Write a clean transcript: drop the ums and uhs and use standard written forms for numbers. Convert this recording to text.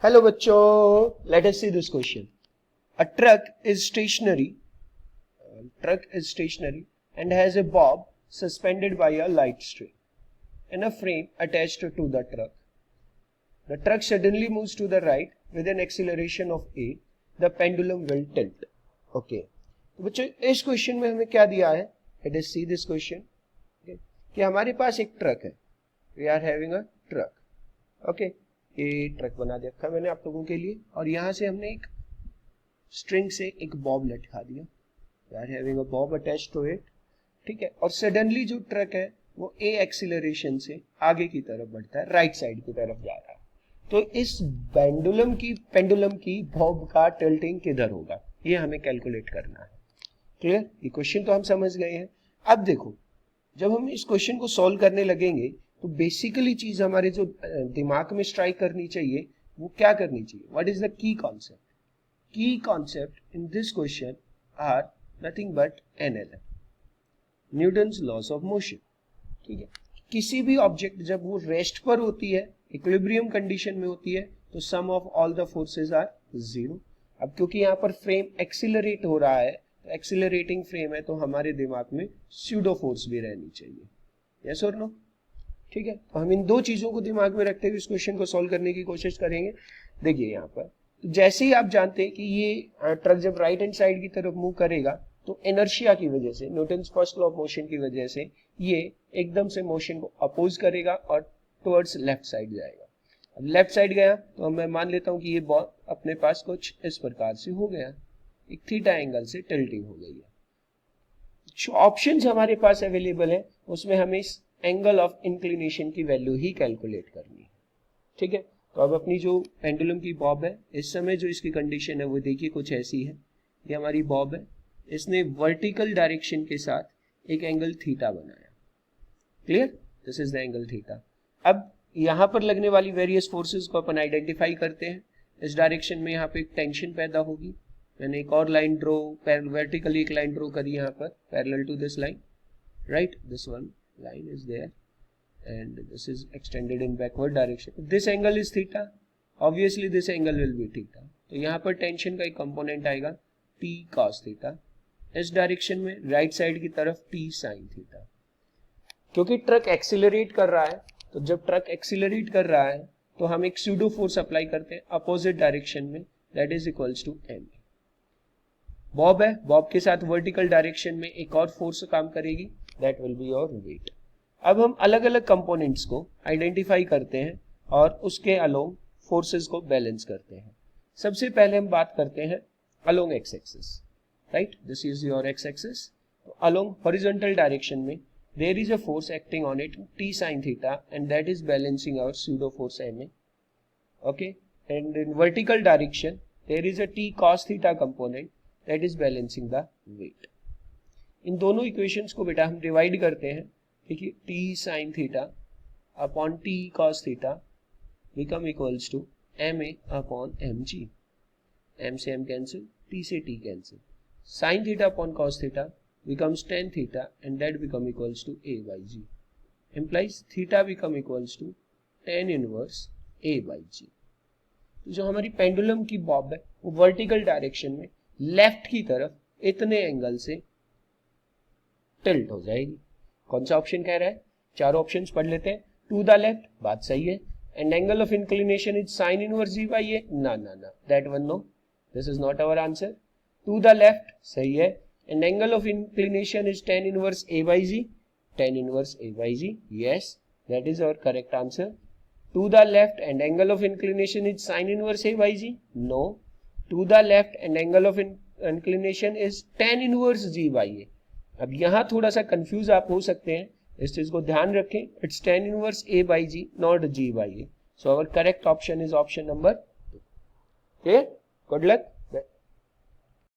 Hello bachcho, let us see this question. A truck is stationary and has a bob suspended by a light string and a frame attached to the truck. The truck suddenly moves to the right with an acceleration of a. The pendulum will tilt. Okay. तो बच्चों इस question में हमें क्या दिया है? Let us see this question. Okay. कि हमारे पास एक ट्रक है. We are having a truck. Okay. ये ट्रक बना दिया मैंने आप लोगों के लिए और यहां से हमने एक स्ट्रिंग से एक बॉब लटका दिया. We are having a bob attached to it. ठीक है. और सडनली जो ट्रक है वो ए एक्सीलरेशन से आगे की तरफ बढ़ता है, राइट साइड की तरफ जा रहा है. तो इस पेंडुलम की बॉब का टिल्टिंग किधर होगा ये हमें कैलकुलेट करना है. क्लियर? ये क्वेश्चन तो हम समझ गए हैं. अब देखो जब हम इस क्वेश्चन को सॉल्व करने लगेंगे तो बेसिकली चीज हमारे जो दिमाग में स्ट्राइक करनी चाहिए वो क्या करनी चाहिए? What is the key concept? Key concept in this question are nothing but NLM, Newton's laws of motion. ठीक है. किसी भी ऑब्जेक्ट जब वो रेस्ट पर होती है, इक्विलिब्रियम कंडीशन में होती है, तो sum of all the forces are zero. अब क्योंकि यहाँ पर फ्रेम एक्सीलरेट हो रहा है, तो एक्सीलरेटिंग फ्रेम है, तो हमारे दिमाग में स्यूडो फोर्स भी रहनी चाहिए. यस और नो? ठीक है. तो हम इन दो चीजों को दिमाग में रखते हुए इस क्वेश्चन को सॉल्व करने की कोशिश करेंगे. देखिए यहाँ पर तो जैसे ही आप जानते हैं कि ये ट्रक जब राइट हैंड साइड की तरफ मूव करेगा तो इनर्शिया की वजह से, Newton's first law of motion की वजह से ये एकदम से मोशन को अपोज करेगा और टुवर्ड्स लेफ्ट साइड जाएगा. अब लेफ्ट साइड गया तो मैं मान लेता हूं कि ये बॉल अपने पास कुछ इस प्रकार से हो गया, एक थीटा एंगल से टिल्टिंग हो गई है. जो ऑप्शंस हमारे पास अवेलेबल है उसमें हमें इस एंगल ऑफ इंक्लिनेशन की वैल्यू ही कैलकुलेट करनी है. ठीक है. तो अब अपनी जो पेंडुलम की बॉब है, इस समय जो इसकी कंडीशन है वो देखिए कुछ ऐसी है. ये हमारी बॉब है, इसने वर्टिकल डायरेक्शन के साथ एक एंगल थीटा बनाया. Clear? This is the angle theta. अब यहां पर लगने वाली वेरियस फोर्सेस को अपन आइडेंटिफाई करते हैं. इस डायरेक्शन में यहाँ पे एक टेंशन पैदा होगी. मैंने एक और लाइन ड्रॉ, वर्टिकली एक लाइन ड्रॉ करी यहाँ पर parallel to this line. Right, this one line is there and this is extended in backward direction. This angle is theta, obviously this angle will be theta. तो यहाँ पर tension का एक component आएगा t cos theta. इस direction में right side की तरफ t sin theta. क्योंकि ट्रक एक्सीलरेट कर रहा है, तो जब ट्रक एक्सीलरेट कर रहा है तो हम एक स्यूडो फोर्स अप्लाई करते हैं अपोजिट डायरेक्शन में, that is equals to m. Bob है, बॉब के साथ वर्टिकल डायरेक्शन में एक और फोर्स काम करेगी, that will be your weight. अब हम अलग अलग कंपोनेंट्स को आइडेंटिफाई करते हैं और उसके अलोंग फोर्सेस को बैलेंस करते हैं. सबसे पहले हम बात करते हैं along X axis. Right, this is your X axis. तो अलोंग हॉरिजॉन्टल डायरेक्शन में there is a force acting on it t sin theta and that is balancing our pseudo force ma. Okay, and in vertical direction there is a t cos theta component that is balancing the weight. इन दोनों equations को बेटा हम divide करते हैं. देखिए t sin theta upon t cos theta become equals to ma upon mg. m से m cancel, t से t cancel. sin theta upon cos theta becomes tan theta and that become equals to a by g. implies theta become equals to tan inverse a by g. तो जो हमारी pendulum की Bob है वो vertical direction में left की तरफ इतने एंगल से टिल्ट हो जाएगी. कौन सा ऑप्शन कह रहा है? चारों ऑप्शंस पढ़ लेते हैं. टू द लेफ्ट, बात सही है. And angle of inclination is sine inverse g by a. ना ना ना, that one no, this is not our answer. To the left सही है. And angle of inclination is tan inverse a by g. tan inverse a by g, yes, that is our correct answer. To the left and angle of inclination is sine inverse a by g. No. To the left and angle of inclination is tan inverse g by a. अब यहां थोड़ा सा confuse आप हो सकते हैं, इस चीज को ध्यान रखें. It's tan inverse a by g, not g by a. So our correct option is option number 2. Okay, good luck.